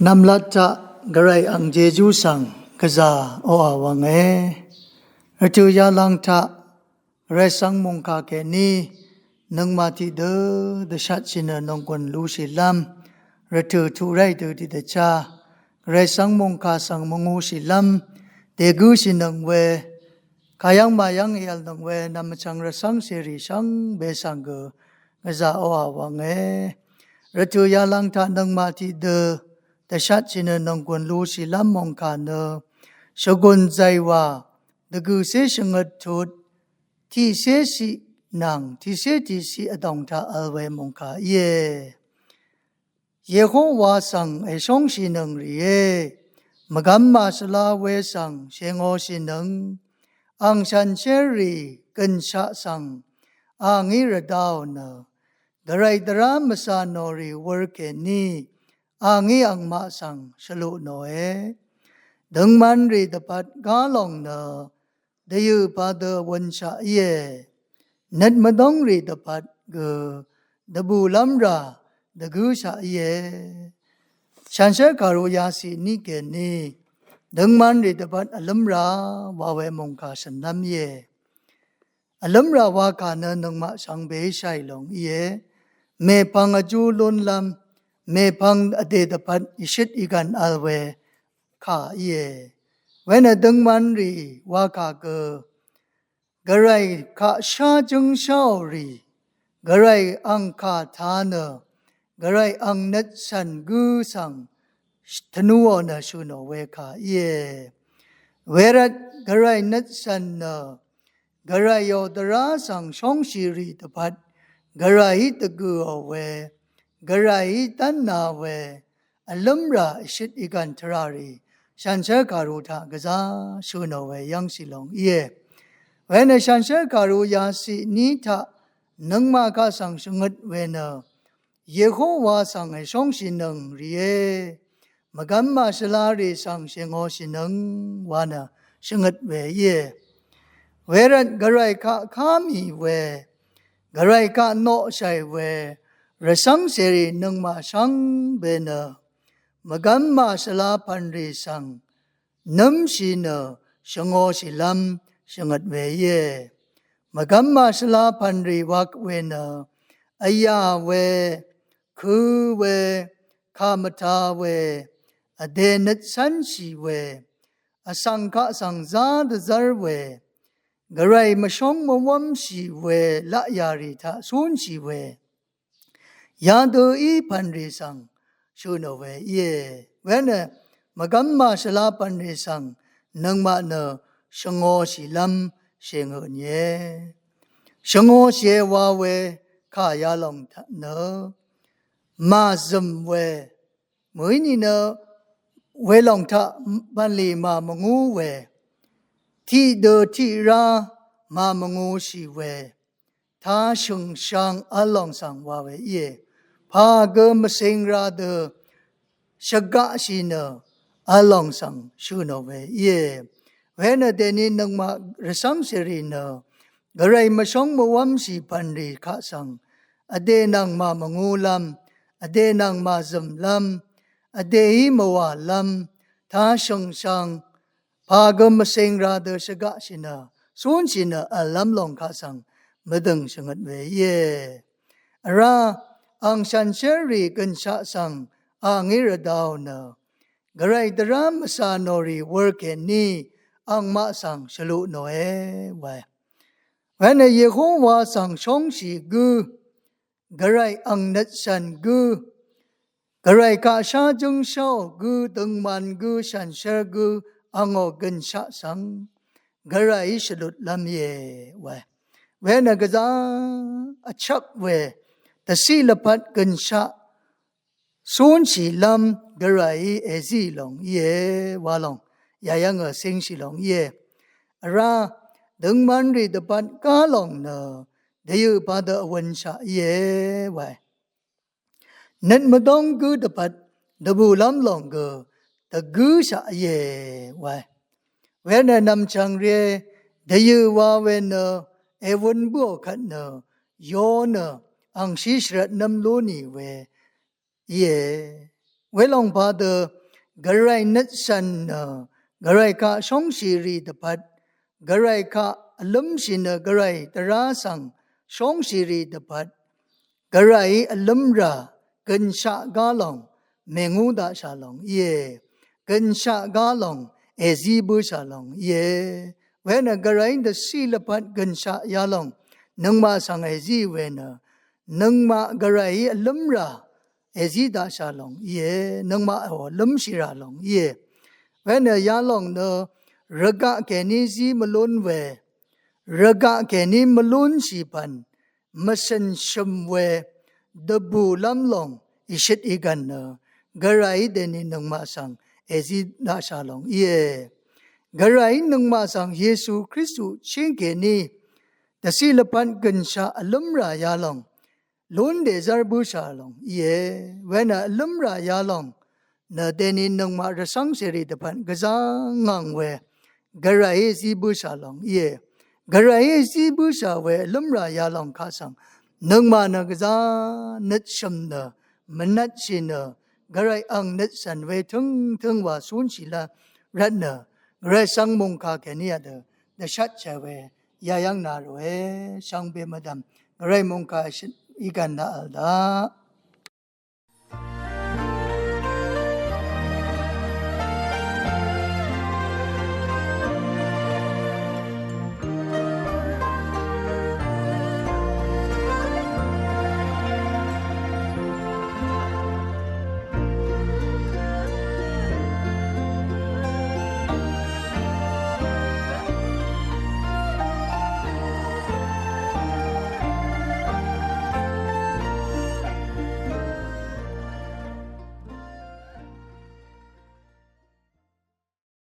นำลัดจะกระไรอังเจจูสังกษาโออาวังระจูยาลังทะเรสังมุงคาเกนีนังมาติเดดชัดชินนงกวนลูชิลัมระจูทุไรเดดิเดชาเรสังมุงคาสังมงูชิลัมเดกูชินังเวขยังมายังเอลนังเวนำจังระสังเสรีสังเบสังเกกษาโออาวังระจูยาลังทะนังมาติเดแต่ชัดชินนงกวนลูชิลัมมงคาเนชกุนใจว่าดกูเสชงดทุดที่เสสินังที่เสติสิอดองทาอัลเวมงคาเยโฮวาสังไอชงชินังรีมกัมมาสลาเวสังเชงโอชินังอังชันเชรีกันชะสังอังอิระดาวเนดไรดรามสานอรีเวอร์เกนีangi ang masang shalu noe dengman ri dapat galong na dayu pada wansha ye net madong ri dapat ge dabu lamra dagu sha ye shansha karu yasi ni ke ni dengman ri dapat alamra wawe mongka sanam ye alamra wa ka na nangma sang be shai long ye me pangaju lon lamเมพังอเดดปัดอิชิตอีกันอัลเวข้าเยเวนดึงมันรีว่าข้าเกกระไรข้าชาจึงเช่ารีกระไรอังข้าทานกระไรอังนัดสันกูสังธนูอนชุนเวข้าเยเวรัดกระไรนัดสันกระไรโยตราสังชงชีรีตปัดกระไรตะกูเอาเวกระไรตันนาเวอลัมราชิดอีกันทรารีฉันเชื่อการุธากษาชูนเวยังสิลงเยเวนฉันเชื่อการุยาสินิทะนังมาคาสังชงดเวนเยโฮวาสังไอชงสินังรีมกัมมาสลารีสังเชงโอสินังวานะชงดเวเยเวรันกระไรข้ามีเวกระไรข้าโนชัยเวระสังเสรีนังมาสังเบนมกัมมาสลาพันรีสังน้ำชีนชงโอชิลัมชงัดเวเยมกัมมาสลาพันรีวักเวนอายาเวคือเวคามทาเวอเดนัดสันชีเวอสังฆสังซาดซาเวกระไรมาชงมาวัมชีเวละยาริทาสุนชีเวยาดูอีพันริสังชูนเวเยเวนมกัมมาสลาพันริสังนังมาเนชงโอชิลัมเชงเนชงโอเชวาเวข้ายาลงทะเนมาซึมเวมือนี่เนเวลงทะบันลีมามงูเวที่เดที่รามามงูชีเวท้าชงช่างอลองสังวาเวเยพาเกมเซงราเดชกะชินอลองสังชูนเวเยเวนเดนินังมารสังเสรีนกระไรมาชงมวัมสีพันรีข้าสังอเดนังมามงูลัมอเดนังมาซึมลัมอเดหิมวาลัมท้าชงช่างพาเกมเซงราเดชกะชินสุนชินอลัมลงข้าสังมดึงชงัดเวเยราอังชันเชรีกันชะสังอังอิระดาวเนกระไรดรามสานอรีเวอร์เกนีอังมาสังชลุโนเอไว้เวนเยโฮวาสังชงชีกูกระไรอังนัดสันกูกระไรกาชาจงเช่ากูตึงมันกูชันเชรกูอังโอกันชะสังกระไรชลุดลำเยไว้เวนกษาอชักเวแต่สิลพัดกันชะสุนชีลำกระไรเอซีลงเยวาลงยายังเสิงชีลงเยราดึงมันรีดปัดกาลงเนเดียวปัดวันชะเยไว้นัดมาดองกูดปัดดับลำลงกูตะกูชะเยไว้เวนนำจังเรเดียวว่าเวนเอวันบัวขันเนโยนอังชิชระนำลูนีเวเย เวลองพาเดกระไรนัดสันกระไรกะช่องชีรีตพัดกระไรกะลัมชินกระไรตราสังช่องชีรีตพัดกระไรลัมรากันชะกาลองเมงูดาชาลองเยกันชะกาลองเอซีบูชาลองเยเวนกระไรเดสีลพัดกันชะยาลองนังมาสังเอซีเวนนังมากระไรลัมราเอซีดาชาลองเยนังมาลัมชิราลองเยเวนยาลองเนรกะแกนิซีมลุนเวรกะแกนิมลุนชีพันมัสันชมเวดบูลัมลองอิชิตอีกันเนกระไรเดนินังมาสังเอซีดาชาลองเยกระไรนังมาสังเยซูคริสต์ชิงเกนีตะสีลพันกันชาลัมรายาลองลุนเดซาร์บูชาลองเยเวนลัมรายาลองนาเดนินังมาระสังเสรีตะพันกะจางงังเวกระไรซีบูชาลองเยกระไรซีบูชาเวลัมรายาลองคาสังนังมานกะจานัดชมเนมนัดชินกระไรอังนัดสันเวถึงว่าสุนชิลารัตเนกระไรสังมงคาแกเนียเดชัดเชเวยายังนาเวสังเบมดัมกระไรมงคาอีกันนาอัลดา